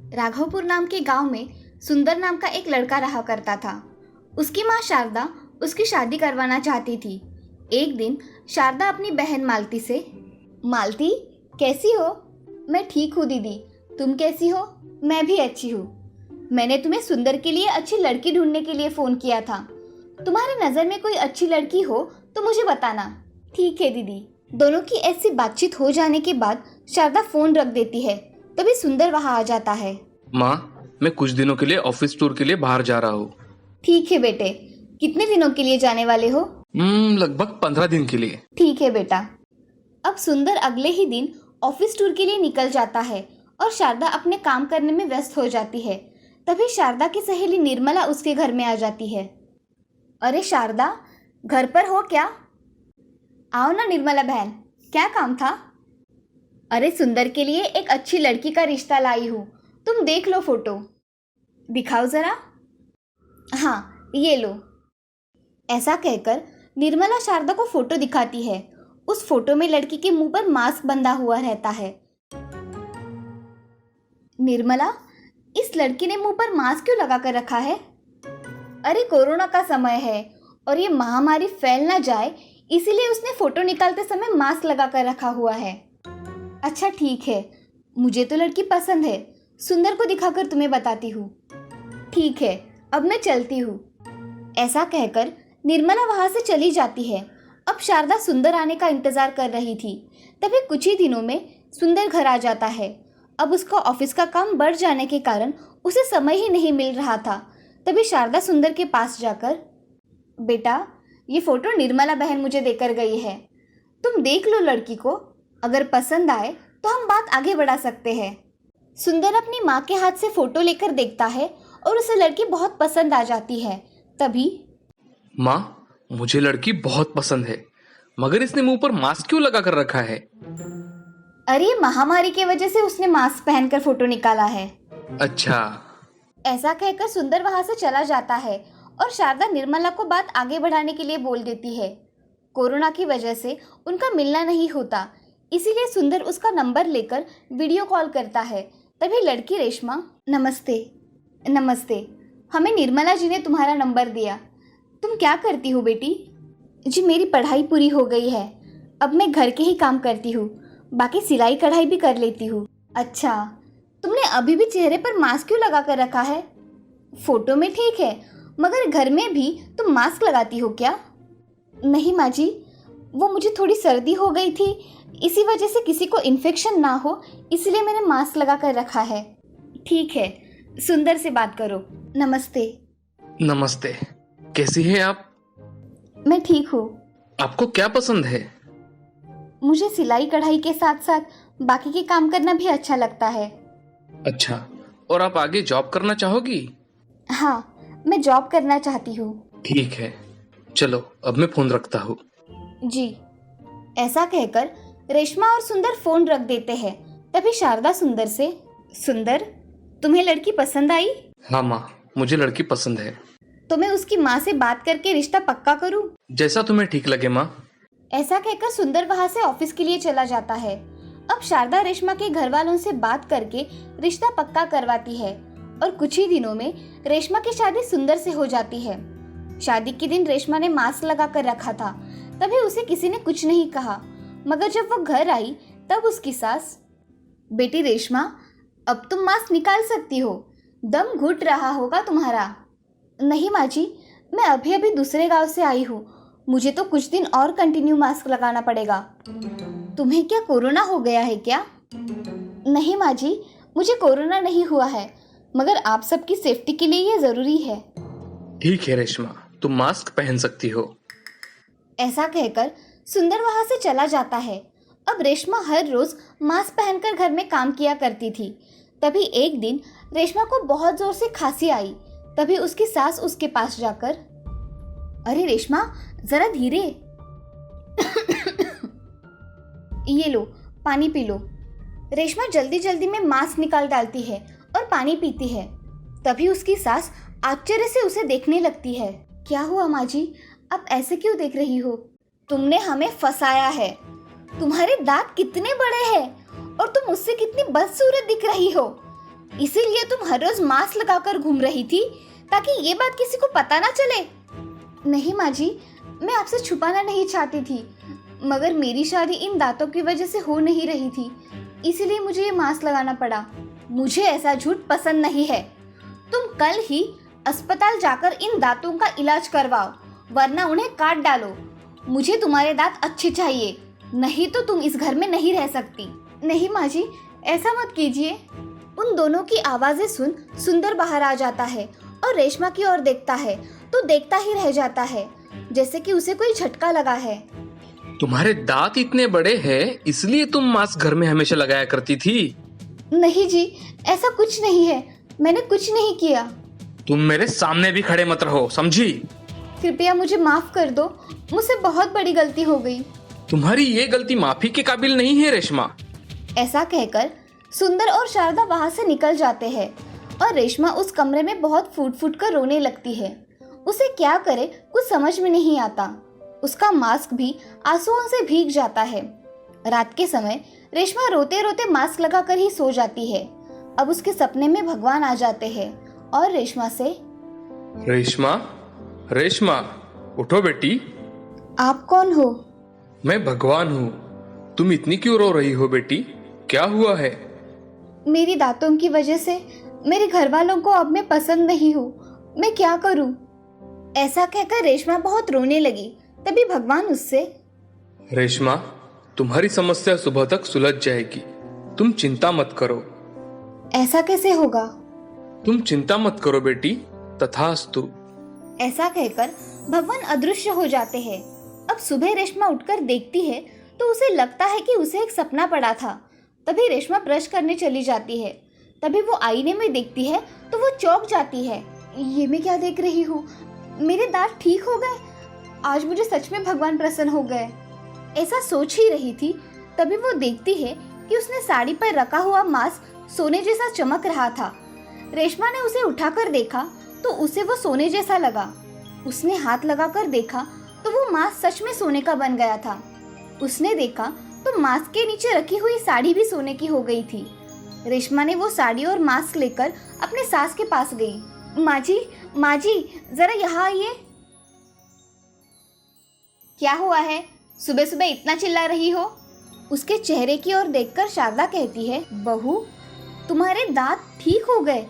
राघवपुर नाम के गांव में सुंदर नाम का एक लड़का रहा करता था। उसकी माँ शारदा उसकी शादी करवाना चाहती थी। एक दिन शारदा अपनी बहन मालती से, मालती कैसी हो? मैं ठीक हूँ दीदी, तुम कैसी हो? मैं भी अच्छी हूँ। मैंने तुम्हें सुंदर के लिए अच्छी लड़की ढूंढने के लिए फ़ोन किया था। तुम्हारे नज़र में कोई अच्छी लड़की हो तो मुझे बताना। ठीक है दीदी। दोनों की ऐसी बातचीत हो जाने के बाद शारदा फ़ोन रख देती है। तभी सुंदर वहाँ आ जाता है। माँ, मैं कुछ दिनों के लिए ऑफिस टूर के लिए बाहर जा रहा हूँ। ठीक है बेटे, कितने दिनों के लिए जाने वाले हो? लगभग 15 दिन के लिए। ठीक है बेटा। अब सुंदर अगले ही दिन ऑफिस टूर के लिए निकल जाता है और शारदा अपने काम करने में व्यस्त हो जाती है। तभी शारदा की सहेली निर्मला उसके घर में आ जाती है। अरे शारदा, घर पर हो क्या? आओ ना निर्मला बहन, क्या काम था? अरे सुंदर के लिए एक अच्छी लड़की का रिश्ता लाई हूँ, तुम देख लो फोटो। दिखाओ जरा। हाँ ये लो। ऐसा कहकर निर्मला शारदा को फोटो दिखाती है। उस फोटो में लड़की के मुंह पर मास्क बंधा हुआ रहता है। निर्मला, इस लड़की ने मुंह पर मास्क क्यों लगा कर रखा है? अरे कोरोना का समय है और ये महामारी फैल ना जाए, इसीलिए उसने फोटो निकालते समय मास्क लगा कर रखा हुआ है। अच्छा ठीक है, मुझे तो लड़की पसंद है, सुंदर को दिखाकर तुम्हें बताती हूँ। ठीक है, अब मैं चलती हूँ। ऐसा कहकर निर्मला वहाँ से चली जाती है। अब शारदा सुंदर आने का इंतजार कर रही थी। तभी कुछ ही दिनों में सुंदर घर आ जाता है। अब उसका ऑफिस का काम बढ़ जाने के कारण उसे समय ही नहीं मिल रहा था। तभी शारदा सुंदर के पास जाकर, बेटा ये फोटो निर्मला बहन मुझे देकर गई है, तुम देख लो लड़की को, अगर पसंद आए तो हम बात आगे बढ़ा सकते हैं। सुंदर अपनी माँ के हाथ से फोटो लेकर देखता है और उसे लड़की बहुत पसंद आ जाती है। तभी, माँ, मुझे लड़की बहुत पसंद है, मगर इसने मुंह पर मास्क क्यों लगा कर रखा है? अरे महामारी की वजह से उसने मास्क पहनकर फोटो निकाला है। अच्छा। ऐसा कहकर सुंदर वहां से चला जाता है और शारदा निर्मला को बात आगे बढ़ाने के लिए बोल देती है। कोरोना की वजह से उनका मिलना नहीं होता, इसीलिए सुंदर उसका नंबर लेकर वीडियो कॉल करता है। तभी लड़की रेशमा, नमस्ते। नमस्ते, हमें निर्मला जी ने तुम्हारा नंबर दिया। तुम क्या करती हो बेटी? जी मेरी पढ़ाई पूरी हो गई है, अब मैं घर के ही काम करती हूँ, बाकी सिलाई कढ़ाई भी कर लेती हूँ। अच्छा, तुमने अभी भी चेहरे पर मास्क क्यों लगा कर रखा है? फोटो में ठीक है, मगर घर में भी तुम मास्क लगाती हो क्या? नहीं माँ जी, वो मुझे थोड़ी सर्दी हो गई थी, इसी वजह से किसी को इन्फेक्शन ना हो, इसलिए मैंने मास्क लगा कर रखा है। ठीक है, सुंदर से बात करो। नमस्ते। नमस्ते, कैसी है आप? मैं ठीक हूँ। आपको क्या पसंद है? मुझे सिलाई कढ़ाई के साथ साथ बाकी के काम करना भी अच्छा लगता है। अच्छा, और आप आगे जॉब करना चाहोगी? हाँ, मैं जॉब करना चाहती हूँ। ठीक है, चलो अब मैं फोन रखता हूँ। जी। ऐसा कहकर रेशमा और सुंदर फोन रख देते हैं। तभी शारदा सुंदर से, सुंदर तुम्हें लड़की पसंद आई? हाँ माँ, मुझे लड़की पसंद है। तो मैं उसकी माँ से बात करके रिश्ता पक्का करूँ? जैसा तुम्हें ठीक लगे माँ। ऐसा कहकर सुंदर वहाँ से ऑफिस के लिए चला जाता है। अब शारदा रेशमा के घर वालों से बात करके रिश्ता पक्का करवाती है और कुछ ही दिनों में रेशमा की शादी सुंदर से हो जाती है। शादी के दिन रेशमा ने मास्क लगा कर रखा था, तभी उसे किसी ने कुछ नहीं कहा, मगर जब वो घर आई तब उसकी सास, बेटी रेशमा, अब तुम मास्क निकाल सकती हो, दम घुट रहा होगा तुम्हारा। नहीं माँ जी, मैं अभी अभी दूसरे गांव से आई हूँ, मुझे तो कुछ दिन और कंटिन्यू मास्क लगाना पड़ेगा। तुम्हें क्या कोरोना हो गया है क्या? नहीं माँ जी, मुझे कोरोना नहीं हुआ है, मगर आप सबकी सेफ्टी के लिए ये ज़रूरी है। ठीक है रेशमा, तुम मास्क पहन सकती हो। ऐसा कहकर सुंदर वहाँ से चला जाता है। अब रेशमा हर रोज़ मास्क पहनकर घर में काम किया करती थी। तभी एक दिन रेशमा को बहुत ज़ोर से खांसी आई। तभी उसकी सास उसके पास जाकर, अरे रेशमा, ज़रा धीरे। ये लो, पानी पी लो। रेशमा जल्दी जल्दी में मास्क निकाल डालती है और पानी पीती है। तभी उसकी सास आश्चर्य से उसे देखने लगती है। क्या हुआ माँ जी, आप ऐसे क्यों देख रही हो? तुमने हमें फंसाया है, तुम्हारे दांत कितने बड़े हैं और तुम मुझसे कितनी बदसूरत दिख रही हो। इसीलिए तुम हर रोज मास्क लगाकर घूम रही थी ताकि ये बात किसी को पता ना चले? नहीं माँ जी, मैं आपसे छुपाना नहीं चाहती थी, मगर मेरी शादी इन दांतों की वजह से हो नहीं रही थी, इसीलिए मुझे ये मास्क लगाना पड़ा। मुझे ऐसा झूठ पसंद नहीं है। तुम कल ही अस्पताल जाकर इन दांतों का इलाज करवाओ, वरना उन्हें काट डालो। मुझे तुम्हारे दांत अच्छे चाहिए, नहीं तो तुम इस घर में नहीं रह सकती। नहीं माँ जी, ऐसा मत कीजिए। उन दोनों की आवाज़ें सुन सुंदर बाहर आ जाता है और रेशमा की ओर देखता है तो देखता ही रह जाता है, जैसे कि उसे कोई झटका लगा है। तुम्हारे दांत इतने बड़े हैं इसलिए तुम मास्क घर में हमेशा लगाया करती थी? नहीं जी, ऐसा कुछ नहीं है, मैंने कुछ नहीं किया। तुम मेरे सामने भी खड़े मत रहो, समझी? कृपया मुझे माफ कर दो, मुझसे बहुत बड़ी गलती हो गई। तुम्हारी ये गलती माफी के काबिल नहीं है रेशमा। ऐसा कहकर सुंदर और शारदा वहां से निकल जाते हैं और रेशमा उस कमरे में बहुत फूट फूट कर रोने लगती है। उसे क्या करे कुछ समझ में नहीं आता। उसका मास्क भी आंसुओं से भीग जाता है। रात के समय रेशमा रोते रोते मास्क लगाकर ही सो जाती है। अब उसके सपने में भगवान आ जाते हैं और रेशमा से, रेशमा, रेशमा, उठो बेटी। आप कौन हो? मैं भगवान हूँ। तुम इतनी क्यों रो रही हो बेटी? क्या हुआ है? मेरी दांतों की वजह से मेरे घर वालों को अब मैं पसंद नहीं हूँ, मैं क्या करूँ? ऐसा कहकर रेशमा बहुत रोने लगी। तभी भगवान उससे, रेशमा, तुम्हारी समस्या सुबह तक सुलझ जाएगी, तुम चिंता मत करो। ऐसा कैसे होगा? तुम चिंता मत करो बेटी, तथास्तु। ऐसा कहकर भगवान अदृश्य हो जाते हैं। अब सुबह रेशमा उठकर देखती है तो उसे लगता है कि उसे एक सपना पड़ा था। तभी रेशमा ब्रश करने चली जाती है। तभी वो आईने में देखती है तो वो चौंक जाती है। ये मैं क्या देख रही हूँ? मेरे दांत ठीक हो गए। आज मुझे सच में भगवान प्रसन्न हो गए। ऐसा सोच ही रही थी, तभी वो देखती है कि उसने साड़ी पर रखा हुआ मास्क सोने जैसा चमक रहा था। रेशमा ने उसे उठाकर देखा तो उसे वो सोने जैसा लगा। उसने हाथ लगाकर देखा तो वो मास्क सच में सोने का बन गया था। उसने देखा तो मास्क के नीचे रखी हुई साड़ी भी सोने की हो गई थी। रेशमा ने वो साड़ी और मास्क लेकर अपने सास के पास गई। माँ जी, जरा यहाँ आइए। क्या हुआ है? सुबह सुबह इतना चिल्ला रही हो? उसके चेहरे की ओर देखकर शारदा कहती है, बहू, तुम्हारे दांत ठीक हो गए।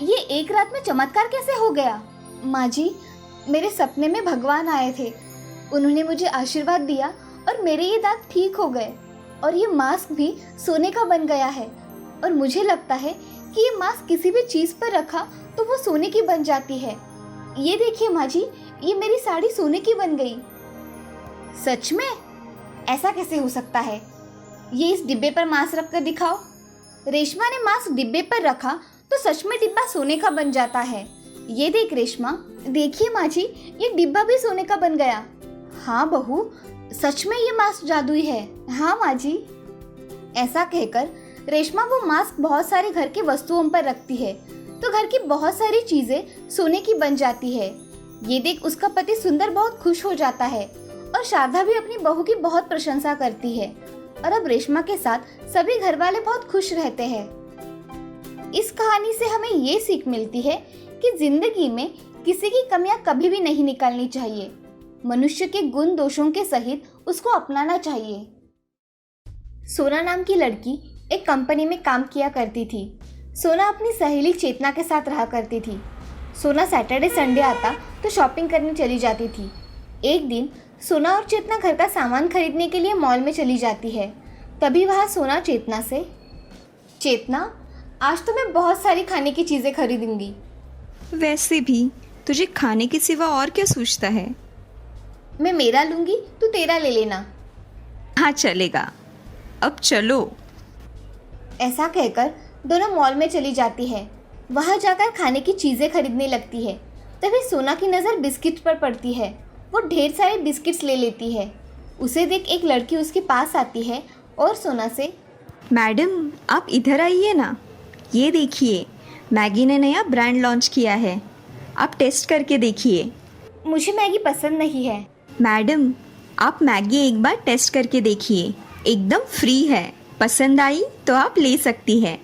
ये एक रात में चमत्कार कैसे हो गया? माँ जी, मेरे सपने में भगवान आए थे। उन्होंने मुझे आशीर्वाद दिया और मेरे ये दांत ठीक हो गए और ये मास्क भी सोने का बन गया है। और मुझे लगता है कि ये मास्क किसी भी चीज़ पर रखा तो वो सोने की बन जाती है। ये देखिए माँ जी, ये मेरी साड़ी सोने की बन गई। सच में? ऐसा कैसे हो सकता है? ये इस डिब्बे पर मास्क रख कर दिखाओ। रेशमा ने मास्क डिब्बे पर रखा तो सच में डिब्बा सोने का बन जाता है। ये देख रेशमा, देखिए माँ जी, ये डिब्बा भी सोने का बन गया। हाँ बहू, सच में ये मास्क जादुई है। हाँ माँ जी। ऐसा कहकर रेशमा वो मास्क बहुत सारे घर की वस्तुओं पर रखती है तो घर की बहुत सारी चीजें सोने की बन जाती है। ये देख उसका पति सुंदर बहुत खुश हो जाता है और शारदा भी अपनी बहू की बहुत प्रशंसा करती है। और अब रेशमा के साथ सभी घर वाले बहुत खुश रहते हैं। इस कहानी से हमें ये सीख मिलती है कि जिंदगी में किसी की कमियां कभी भी नहीं निकालनी चाहिए। मनुष्य के गुण दोषों के सहित उसको अपनाना चाहिए। सोना नाम की लड़की एक कंपनी में काम किया करती थी। सोना अपनी सहेली चेतना के साथ रहा करती थी। सोना सैटरडे संडे आता तो शॉपिंग करने चली जाती थी। एक दिन सोना और चेतना घर का सामान खरीदने के लिए मॉल में चली जाती है। तभी वहाँ सोना चेतना से, चेतना, आज तो मैं बहुत सारी खाने की चीज़ें खरीदूंगी। वैसे भी तुझे खाने के सिवा और क्या सूझता है? मैं मेरा लूंगी, तू तेरा ले लेना। हाँ चलेगा, अब चलो। ऐसा कहकर दोनों मॉल में चली जाती है। वहाँ जाकर खाने की चीज़ें खरीदने लगती है। तभी सोना की नज़र बिस्किट पर पड़ती है। वो ढेर सारे बिस्किट्स ले लेती है। उसे देख एक लड़की उसके पास आती है और सोना से, मैडम आप इधर आइए ना, ये देखिए मैगी ने नया ब्रांड लॉन्च किया है, आप टेस्ट करके देखिए। मुझे मैगी पसंद नहीं है। मैडम आप मैगी एक बार टेस्ट करके देखिए, एकदम फ्री है, पसंद आई तो आप ले सकती है।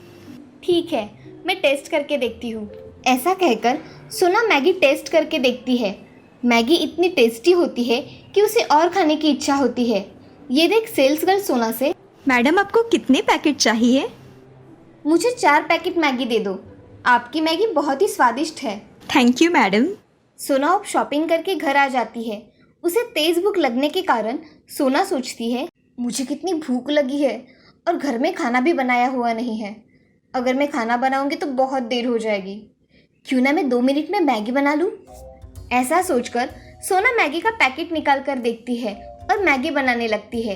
ठीक है, मैं टेस्ट करके देखती हूँ। ऐसा कहकर सोना मैगी टेस्ट करके देखती है। मैगी इतनी टेस्टी होती है कि उसे और खाने की इच्छा होती है। ये देख सेल्स गर्ल सोना से, मैडम आपको कितने पैकेट चाहिए? मुझे 4 पैकेट मैगी दे दो। आपकी मैगी बहुत ही स्वादिष्ट है। Thank you madam. सोना अब शॉपिंग करके घर आ जाती है। उसे तेज भूख लगने के कारण सोना सोचती है, मुझे कितनी भूख लगी है और घर में खाना भी बनाया हुआ नहीं है। अगर मैं खाना बनाऊंगी तो बहुत देर हो जाएगी। क्यों ना मैं 2 मिनट में मैगी बना लूं? ऐसा सोचकर सोना मैगी का पैकेट निकाल कर देखती है और मैगी बनाने लगती है।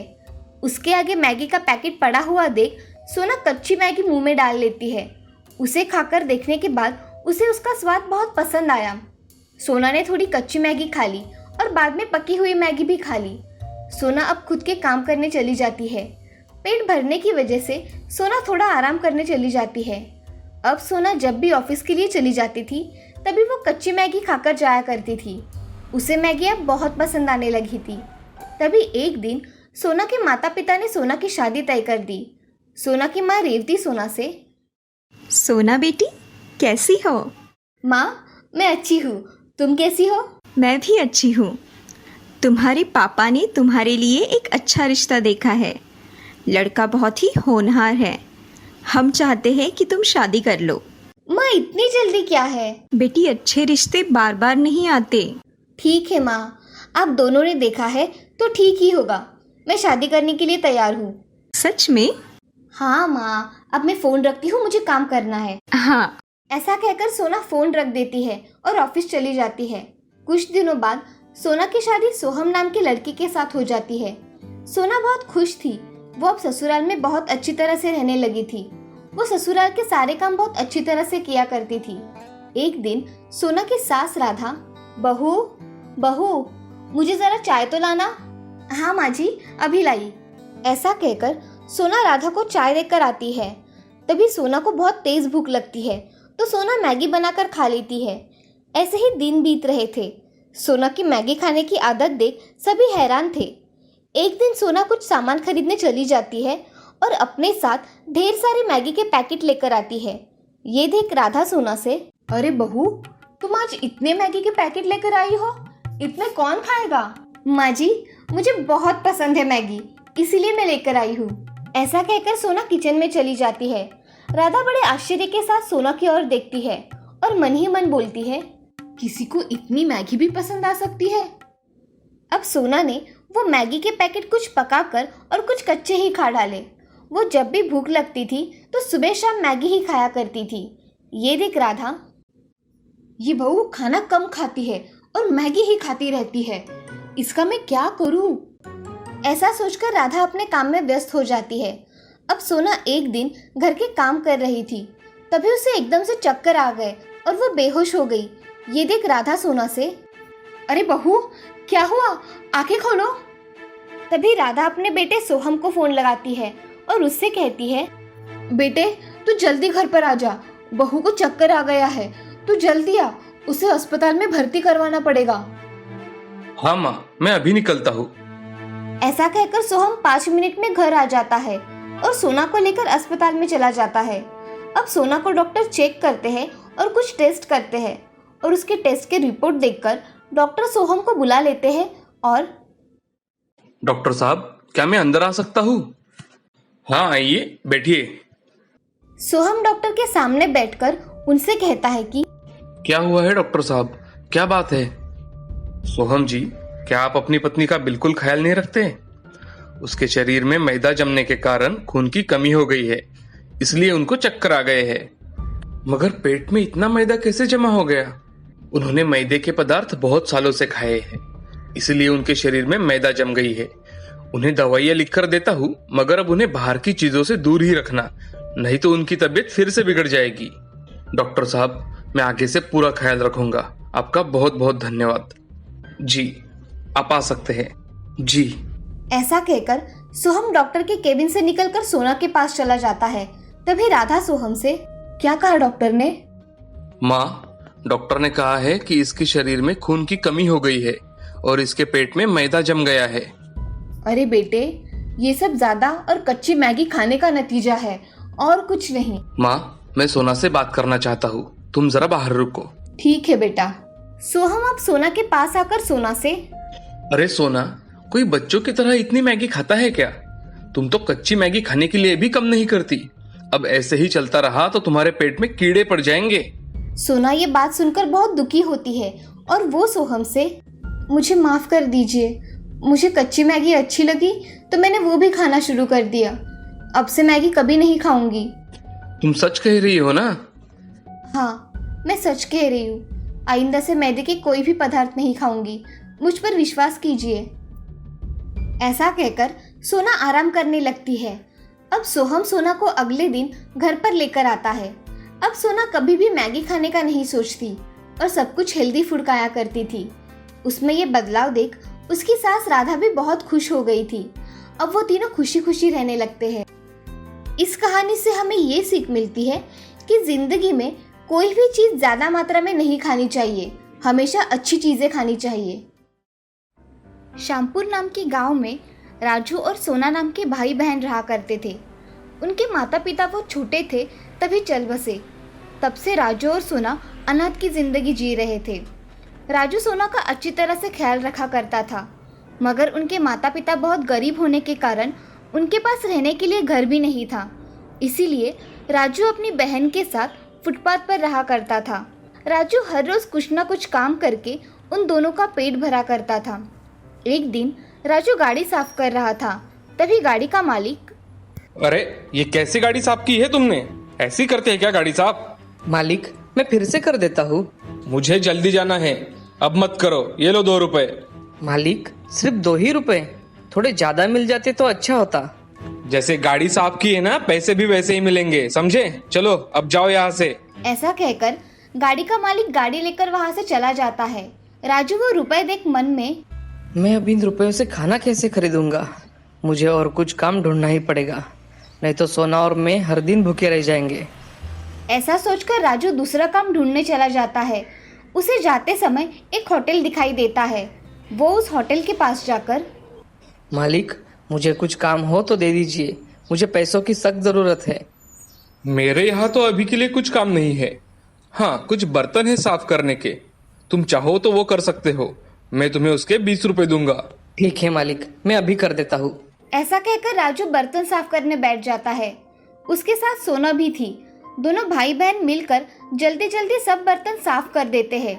उसके आगे मैगी का पैकेट पड़ा हुआ देख सोना कच्ची मैगी मुंह में डाल लेती है। उसे खाकर देखने के बाद उसे उसका स्वाद बहुत पसंद आया। सोना ने थोड़ी कच्ची मैगी खा ली और बाद में पकी हुई मैगी भी खा ली। सोना अब खुद के काम करने चली जाती है। पेट भरने की वजह से सोना थोड़ा आराम करने चली जाती है। अब सोना जब भी ऑफिस के लिए चली जाती थी तभी वो कच्ची मैगी खाकर जाया करती थी। उसे मैगी अब बहुत पसंद आने लगी थी। तभी एक दिन सोना के माता पिता ने सोना की शादी तय कर दी। सोना की माँ रेवती सोना से, सोना बेटी कैसी हो? माँ मैं अच्छी हूँ, तुम कैसी हो? मैं भी अच्छी हूँ। तुम्हारे पापा ने तुम्हारे लिए एक अच्छा रिश्ता देखा है। लड़का बहुत ही होनहार है। हम चाहते हैं कि तुम शादी कर लो। माँ इतनी जल्दी क्या है? बेटी अच्छे रिश्ते बार बार नहीं आते। ठीक है माँ, आप दोनों ने देखा है तो ठीक ही होगा। मैं शादी करने के लिए तैयार हूँ। सच में? हाँ माँ, अब मैं फ़ोन रखती हूँ, मुझे काम करना है। हाँ। ऐसा कहकर सोना फ़ोन रख देती है और ऑफिस चली जाती है। कुछ दिनों बाद सोना की शादी सोहम नाम के लड़के के साथ हो जाती है। सोना बहुत खुश थी। वो अब ससुराल में बहुत अच्छी तरह से रहने लगी थी। वो ससुराल के सारे काम बहुत अच्छी तरह से किया करती थी। एक दिन सोना की सास राधा, बहू बहू मुझे जरा चाय तो लाना। हाँ माँ जी, अभी लाई। ऐसा कहकर सोना राधा को चाय देकर आती है। तभी सोना को बहुत तेज भूख लगती है तो सोना मैगी बनाकर खा लेती है। ऐसे ही दिन बीत रहे थे। सोना की मैगी खाने की आदत देख सभी हैरान थे। एक दिन सोना कुछ सामान खरीदने चली जाती है और अपने साथ ढेर सारे मैगी के पैकेट लेकर आती है। ये देख राधा सोना से, अरे बहू तुम आज इतने मैगी के पैकेट लेकर आई हो, इतने कौन खाएगा? माँ जी मुझे बहुत पसंद है मैगी, इसीलिए मैं लेकर आई हूँ। ऐसा कहकर सोना किचन में चली जाती है। राधा बड़े आश्चर्य के साथ सोना की ओर देखती है और मन ही मन बोलती है, किसी को इतनी मैगी भी पसंद आ सकती है। अब सोना ने वो मैगी के पैकेट कुछ पकाकर और कुछ कच्चे ही खा डाले। वो जब भी भूख लगती थी तो सुबह शाम मैगी ही खाया करती थी। ये देख राधा, ये बहू खाना कम खाती है और मैगी ही खाती रहती है, इसका मैं क्या करूं? ऐसा सोचकर राधा अपने काम में व्यस्त हो जाती है। अब सोना एक दिन घर के काम कर रही थी, तभी उसे एकदम से चक्कर आ गए और वो बेहोश हो गई। ये देख राधा सोना से, अरे बहू क्या हुआ, आंखें खोलो। तभी राधा अपने बेटे सोहम को फोन लगाती है और उससे कहती है, बेटे तू जल्दी घर पर आ जा, बहू को चक्कर आ गया है, तू जल्दी आ, उसे अस्पताल में भर्ती करवाना पड़ेगा। हाँ माँ, मैं अभी निकलता हूँ। ऐसा कहकर सोहम 5 मिनट में घर आ जाता है और सोना को लेकर अस्पताल में चला जाता है। अब सोना को डॉक्टर चेक करते हैं और कुछ टेस्ट करते हैं और उसके टेस्ट के रिपोर्ट देखकर डॉक्टर सोहम को बुला लेते हैं और, डॉक्टर साहब क्या मैं अंदर आ सकता हूँ? हाँ आइए, बैठिए। सोहम डॉक्टर के सामने बैठकर उनसे कहता है कि क्या हुआ है डॉक्टर साहब, क्या बात है? सोहम जी, क्या आप अपनी पत्नी का बिल्कुल ख्याल नहीं रखते? उसके शरीर में मैदा जमने के कारण खून की कमी हो गई है, इसलिए उनको चक्कर आ गए हैं। मगर पेट में इतना मैदा कैसे जमा हो गया? उन्होंने मैदे के पदार्थ बहुत सालों से खाए हैं, इसलिए उनके शरीर में मैदा जम गई है। उन्हें दवाइयाँ लिख कर देता हूँ, मगर अब उन्हें बाहर की चीजों से दूर ही रखना, नहीं तो उनकी तबीयत फिर से बिगड़ जाएगी। डॉक्टर साहब, मैं आगे से पूरा ख्याल रखूंगा। आपका बहुत बहुत धन्यवाद। जी, आप आ सकते हैं। जी। ऐसा कहकर सोहम डॉक्टर के केबिन से निकलकर सोना के पास चला जाता है। तभी राधा सोहम से, क्या कहा डॉक्टर ने? माँ, डॉक्टर ने कहा है कि इसके शरीर में खून की कमी हो गई है और इसके पेट में मैदा जम गया है। अरे बेटे, ये सब ज्यादा और कच्ची मैगी खाने का नतीजा है और कुछ नहीं। माँ, मैं सोना से बात करना चाहता हूँ, तुम जरा बाहर रुको। ठीक है बेटा। सोहम अब सोना के पास आकर सोना से, अरे सोना, कोई बच्चों की तरह इतनी मैगी खाता है क्या? तुम तो कच्ची मैगी खाने के लिए भी कम नहीं करती। अब ऐसे ही चलता रहा तो तुम्हारे पेट में कीड़े पड़ जाएंगे। सोना ये बात सुनकर बहुत दुखी होती है और वो सोहम से, मुझे माफ कर दीजिए, मुझे कच्ची मैगी अच्छी लगी तो मैंने वो भी खाना शुरू कर दिया। अब से मैगी कभी नहीं खाऊंगी। तुम सच कह रही हो ना? हाँ, मैं सच कह रही हूँ। आइंदा से मैदे के कोई भी पदार्थ नहीं खाऊंगी, मुझ पर विश्वास कीजिए। ऐसा कहकर सोना आराम करने लगती है। अब सोहम सोना को अगले दिन घर पर लेकर आता है। अब सोना कभी भी मैगी खाने का नहीं सोचती और सब कुछ हेल्दी फूड खाया करती थी। उसमें ये बदलाव देख उसकी सास राधा भी बहुत खुश हो गई थी। अब वो तीनों खुशी खुशी रहने लगते हैं। इस कहानी से हमें ये सीख मिलती है कि जिंदगी में कोई भी चीज ज्यादा मात्रा में नहीं खानी चाहिए, हमेशा अच्छी चीजें खानी चाहिए। श्यामपुर नाम के गांव में राजू और सोना नाम के भाई बहन रहा करते थे। उनके माता पिता वो छोटे थे तभी चल बसे। तब से राजू और सोना अनाथ की जिंदगी जी रहे थे। राजू सोना का अच्छी तरह से ख्याल रखा करता था, मगर उनके माता पिता बहुत गरीब होने के कारण उनके पास रहने के लिए घर भी नहीं था। इसीलिए राजू अपनी बहन के साथ फुटपाथ पर रहा करता था। राजू हर रोज कुछ न कुछ काम करके उन दोनों का पेट भरा करता था। एक दिन राजू गाड़ी साफ कर रहा था, तभी गाड़ी का मालिक, अरे ये कैसी गाड़ी साफ की है तुमने? ऐसी करते हैं क्या गाड़ी साफ? मालिक, मैं फिर से कर देता हूँ। मुझे जल्दी जाना है, अब मत करो। ये लो 2 रुपए। मालिक, सिर्फ 2 ही रुपए? थोड़े ज्यादा मिल जाते तो अच्छा होता। जैसे गाड़ी साफ की है ना, पैसे भी वैसे ही मिलेंगे, समझे? चलो अब जाओ यहाँ से। ऐसा कहकर गाड़ी का मालिक गाड़ी लेकर वहां से चला जाता है। राजू वो रुपए देख मन में, मैं अब इन रुपयों से खाना कैसे खरीदूंगा? मुझे और कुछ काम ढूंढना ही पड़ेगा, नहीं तो सोना और मैं हर दिन भूखे रह जाएंगे। ऐसा सोचकर राजू दूसरा काम ढूंढने चला जाता है। उसे जाते समय एक होटल दिखाई देता है। वो उस होटल के पास जाकर, मालिक, मुझे कुछ काम हो तो दे दीजिए, मुझे पैसों की सख्त जरूरत है। मेरे यहाँ तो अभी के लिए कुछ काम नहीं है। हाँ, कुछ बर्तन है साफ करने के, तुम चाहो तो वो कर सकते हो। मैं तुम्हें उसके 20 रुपए दूंगा। ठीक है मालिक, मैं अभी कर देता हूँ। ऐसा कहकर राजू बर्तन साफ करने बैठ जाता है। उसके साथ सोना भी थी। दोनों भाई बहन मिलकर जल्दी जल्दी सब बर्तन साफ कर देते हैं।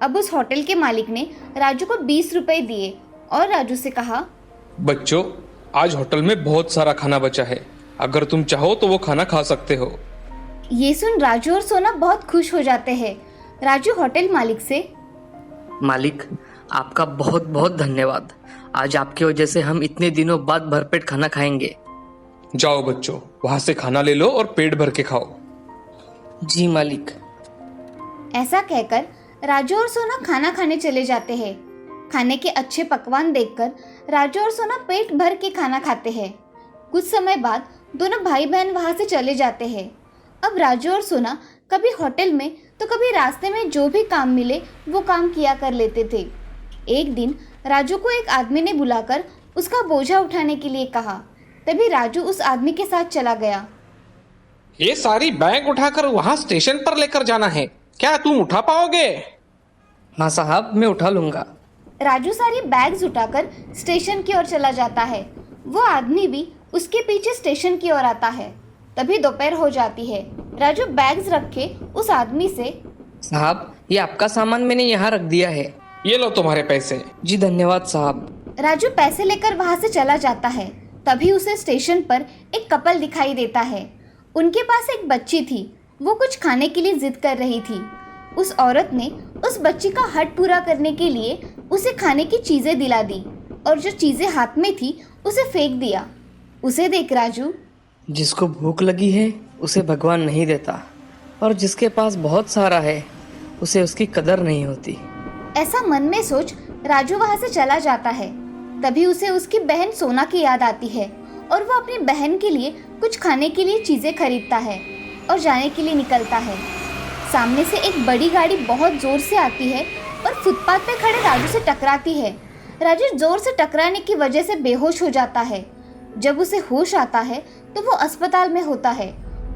अब उस होटल के मालिक ने राजू को 20 रुपए दिए और राजू से कहा, बच्चों, आज होटल में बहुत सारा खाना बचा है, अगर तुम चाहो तो वो खाना खा सकते हो। ये सुन राजू और सोना बहुत खुश हो जाते हैं। राजू होटल मालिक से, मालिक, आपका बहुत बहुत धन्यवाद। आज आपकी वजह से हम इतने दिनों बाद भरपेट खाना खाएंगे। जाओ बच्चों, वहां से खाना ले लो और पेट भर के खाओ। जी मालिक। ऐसा कहकर राजू और सोना खाना खाने चले जाते हैं। खाने के अच्छे पकवान देखकर राजू और सोना पेट भर के खाना खाते हैं। कुछ समय बाद दोनों भाई बहन वहां से चले जाते हैं। अब राजू और सोना कभी होटल में तो कभी रास्ते में जो भी काम मिले वो काम किया कर लेते थे। एक दिन राजू को एक आदमी ने बुलाकर उसका बोझा उठाने के लिए कहा। तभी राजू उस आदमी के साथ चला गया। ये सारी बैग उठाकर वहां स्टेशन पर लेकर जाना है, क्या तुम उठा पाओगे? हाँ साहब, मैं उठा लूंगा। राजू सारी बैग्स उठाकर स्टेशन की ओर चला जाता है। वो आदमी भी उसके पीछे स्टेशन की ओर आता है। तभी दोपहर हो जाती है। राजू बैग्स रखे उस आदमी से, साहब, ये आपका सामान मैंने यहाँ रख दिया है। ये लो तुम्हारे पैसे। जी धन्यवाद साहब। राजू पैसे लेकर वहां से चला जाता है। तभी उसे स्टेशन पर एक कपल दिखाई देता है। उनके पास एक बच्ची थी। वो कुछ खाने के लिए जिद कर रही थी। उस औरत ने उस बच्ची का हट पूरा करने के लिए उसे खाने की चीजें दिला दी और जो चीजें हाथ में थी उसे फेंक दिया। उसे देख राजू, जिसको भूख लगी है उसे भगवान नहीं देता, और जिसके पास बहुत सारा है उसे उसकी कदर नहीं होती। ऐसा मन में सोच राजू वहां से चला जाता है। तभी उसे उसकी बहन सोना की याद आती है और वो अपनी बहन के लिए कुछ खाने के लिए चीजें खरीदता है और जाने के लिए निकलता है। सामने से एक बड़ी गाड़ी बहुत जोर से आती है और फुटपाथ पे खड़े राजू से टकराती है। राजू जोर से टकराने की वजह से बेहोश हो जाता है। जब उसे होश आता है तो वो अस्पताल में होता है।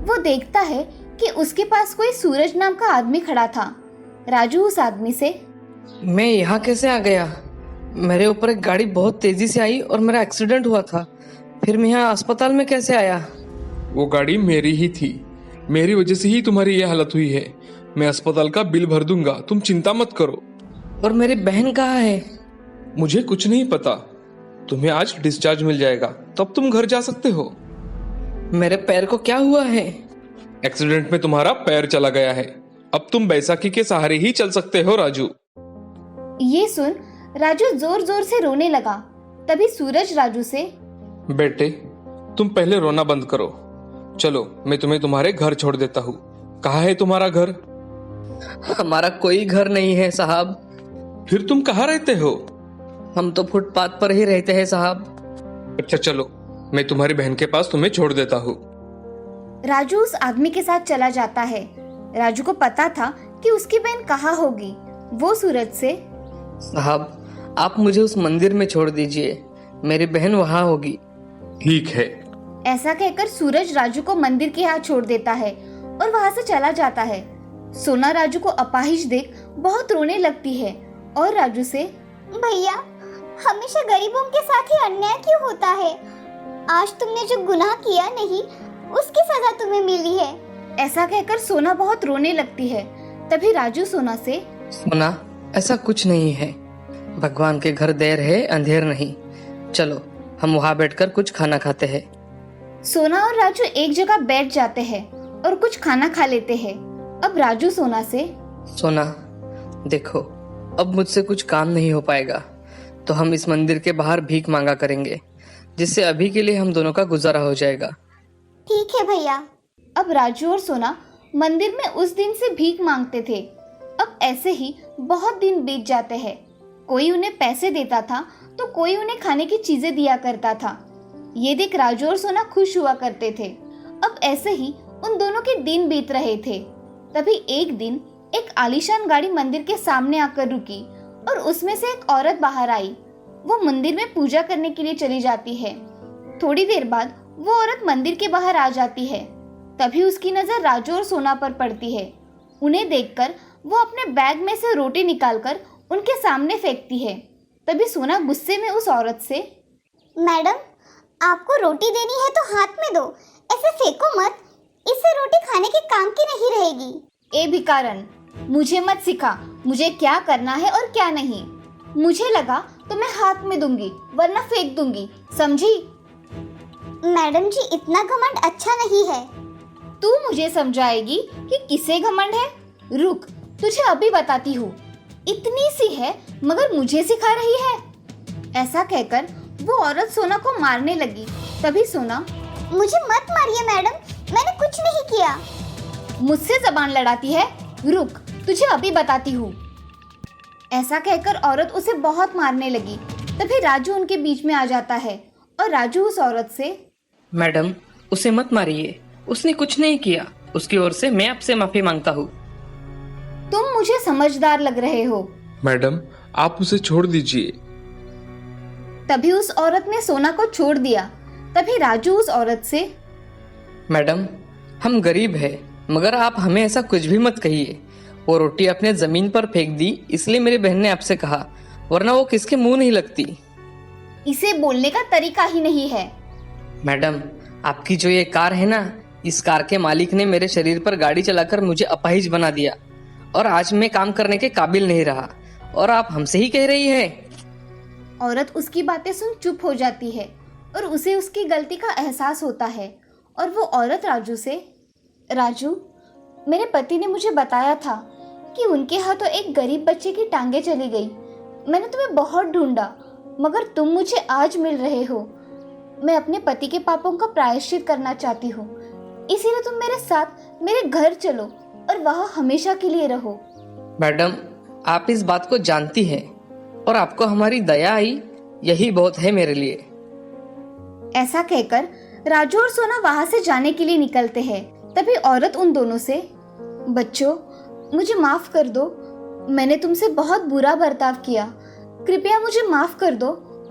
वो देखता है कि उसके पास कोई सूरज नाम का आदमी खड़ा था। राजू उस आदमी से, मैं यहाँ कैसे आ गया? मेरे ऊपर एक गाड़ी बहुत तेजी से आई और मेरा एक्सीडेंट हुआ था। फिर मैं यहाँ अस्पताल में कैसे आया? वो गाड़ी मेरी ही थी, मेरी वजह से ही तुम्हारी ये हालत हुई है। मैं अस्पताल का बिल भर दूंगा, तुम चिंता मत करो। और मेरी बहन कहाँ है? मुझे कुछ नहीं पता। तुम्हें आज डिस्चार्ज मिल जाएगा, तब तुम घर जा सकते हो। मेरे पैर को क्या हुआ है? एक्सीडेंट में तुम्हारा पैर चला गया है। अब तुम बैसाखी के सहारे ही चल सकते हो राजू। ये सुन राजू जोर जोर से रोने लगा। तभी सूरज राजू से, बेटे तुम पहले रोना बंद करो। चलो मैं तुम्हें तुम्हारे घर छोड़ देता हूँ। कहाँ है तुम्हारा घर? हमारा कोई घर नहीं है साहब। फिर तुम कहाँ रहते हो? हम तो फुटपाथ पर ही रहते हैं साहब। अच्छा चलो, मैं तुम्हारी बहन के पास तुम्हें छोड़ देता हूँ। राजू उस आदमी के साथ चला जाता है। राजू को पता था कि उसकी बहन कहाँ होगी। वो सूरज से, साहब आप मुझे उस मंदिर में छोड़ दीजिए, मेरी बहन वहाँ होगी। ठीक है। ऐसा कहकर सूरज राजू को मंदिर के यहाँ छोड़ देता है और वहाँ से चला जाता है। सोना राजू को अपाहिज देख बहुत रोने लगती है और राजू से, भैया हमेशा गरीबों के साथ ही अन्याय क्यों होता है? आज तुमने जो गुनाह किया नहीं उसकी सजा तुम्हें मिली है। ऐसा कहकर सोना बहुत रोने लगती है। तभी राजू सोना से, सोना ऐसा कुछ नहीं है। भगवान के घर देर है अंधेर नहीं। चलो हम वहाँ बैठकर कुछ खाना खाते हैं। सोना और राजू एक जगह बैठ जाते हैं और कुछ खाना खा लेते हैं। अब राजू सोना से, सोना देखो, अब मुझसे कुछ काम नहीं हो पाएगा तो हम इस मंदिर के बाहर भीख मांगा करेंगे, जिससे अभी के लिए हम दोनों का गुजारा हो जाएगा। ठीक है भैया। अब राजू और सोना मंदिर में उस दिन से भीख मांगते थे। अब ऐसे ही बहुत दिन बीत जाते हैं। कोई उन्हें पैसे देता था तो कोई उन्हें खाने की चीजें दिया करता था। ये देख राजू और सोना खुश हुआ करते थे। अब ऐसे ही उन दोनों के दिन बीत रहे थे। तभी एक दिन एक आलीशान गाड़ी मंदिर के सामने आकर रुकी और उसमें से एक औरत बाहर आई। वो मंदिर में पूजा करने के लिए चली जाती है। थोड़ी देर बाद वो औरत मंदिर के बाहर आ जाती है। तभी उसकी नजर राजू और सोना पर पड़ती है। उन्हें देखकर वो अपने बैग में से रोटी निकालकर उनके सामने फेंकती है। तभी सोना गुस्से में उस औरत से, मैडम आपको रोटी देनी है तो हाथ में दो, ऐसे फेंको मत, इससे रोटी खाने के काम की नहीं रहेगी। ए भिकारन, मुझे मत सिखा मुझे क्या करना है और क्या नहीं। मुझे लगा तो मैं हाथ में दूंगी वरना फेंक दूंगी, समझी? मैडम जी इतना घमंड अच्छा नहीं है। तू मुझे समझाएगी कि किसे घमंड है? रुक, तुझे अभी बताती हूँ। इतनी सी है मगर मुझे सिखा रही है। ऐसा कहकर वो औरत सोना को मारने लगी। तभी सोना, मुझे मत मारिए मैडम, मैंने कुछ नहीं किया। मुझसे जबान लड़ाती है? रुक, तुझे अभी बताती हूँ। ऐसा कहकर औरत उसे बहुत मारने लगी। तभी राजू उनके बीच में आ जाता है और राजू उस औरत से, मैडम उसे मत मारिए, उसने कुछ नहीं किया। उसकी ओर से मैं आपसे माफी मांगता हूँ। तुम मुझे समझदार लग रहे हो। मैडम आप उसे छोड़ दीजिए। तभी उस औरत ने सोना को छोड़ दिया। तभी राजू उस औरत से, मैडम हम गरीब हैं, मगर आप हमें ऐसा कुछ भी मत कहिए। वो रोटी अपने जमीन पर फेंक दी इसलिए मेरी बहन ने आपसे कहा, वरना वो किसके मुंह नहीं लगती। इसे बोलने का तरीका ही नहीं है। मैडम आपकी जो ये कार है ना, इस कार के मालिक ने मेरे शरीर पर गाड़ी चलाकर मुझे अपाहिज बना दिया और आज मैं काम करने के काबिल नहीं रहा, और आप हमसे ही कह रही है। औरत उसकी बातें सुन चुप हो जाती है और उसे उसकी गलती का एहसास होता है। और वो औरत राजू से, राजू मेरे पति ने मुझे बताया था कि उनके हाथों एक गरीब बच्चे की टांगे चली गई। मैंने तुम्हें बहुत ढूंढा मगर तुम मुझे आज मिल रहे हो। मैं अपने पति के पापों का प्रायश्चित करना चाहती हूँ, इसीलिए तुम मेरे साथ मेरे घर चलो और वहाँ हमेशा के लिए रहो। मैडम आप इस बात को जानती हैं और आपको हमारी दया आई, यही बहुत है मेरे लिए। ऐसा कहकर राजू और सोना वहाँ से जाने के लिए निकलते हैं। तभी औरत उन दोनों से, बच्चों मुझे माफ कर दो, मैंने तुमसे बहुत बुरा बर्ताव किया, कृपया मुझे माफ कर दो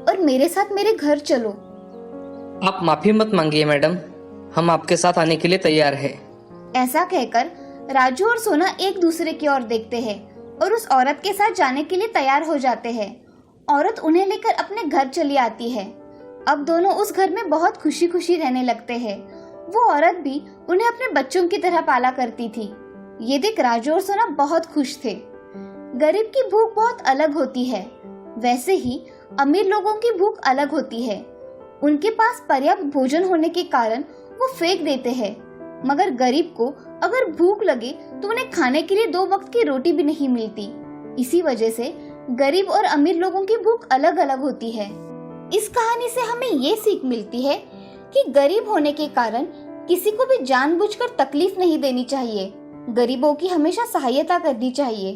और मेरे साथ मेरे घर चलो। आप माफी मत मांगिए मैडम, हम आपके साथ आने के लिए तैयार हैं। ऐसा कहकर राजू और सोना एक दूसरे की ओर देखते हैं और उस औरत के साथ जाने के लिए तैयार हो जाते हैं। औरत उन्हें लेकर अपने घर चली आती है। अब दोनों उस घर में बहुत खुशी खुशी रहने लगते हैं। वो औरत भी उन्हें अपने बच्चों की तरह पाला करती थी। ये देख राजू और सोना बहुत खुश थे। गरीब की भूख बहुत अलग होती है, वैसे ही अमीर लोगों की भूख अलग होती है। उनके पास पर्याप्त भोजन होने के कारण वो फेंक देते हैं, मगर गरीब को अगर भूख लगे तो उन्हें खाने के लिए 2 वक्त की रोटी भी नहीं मिलती। इसी वजह से गरीब और अमीर लोगों की भूख अलग अलग होती है। इस कहानी से हमें ये सीख मिलती है कि गरीब होने के कारण किसी को भी जानबूझकर तकलीफ नहीं देनी चाहिए। गरीबों की हमेशा सहायता करनी चाहिए।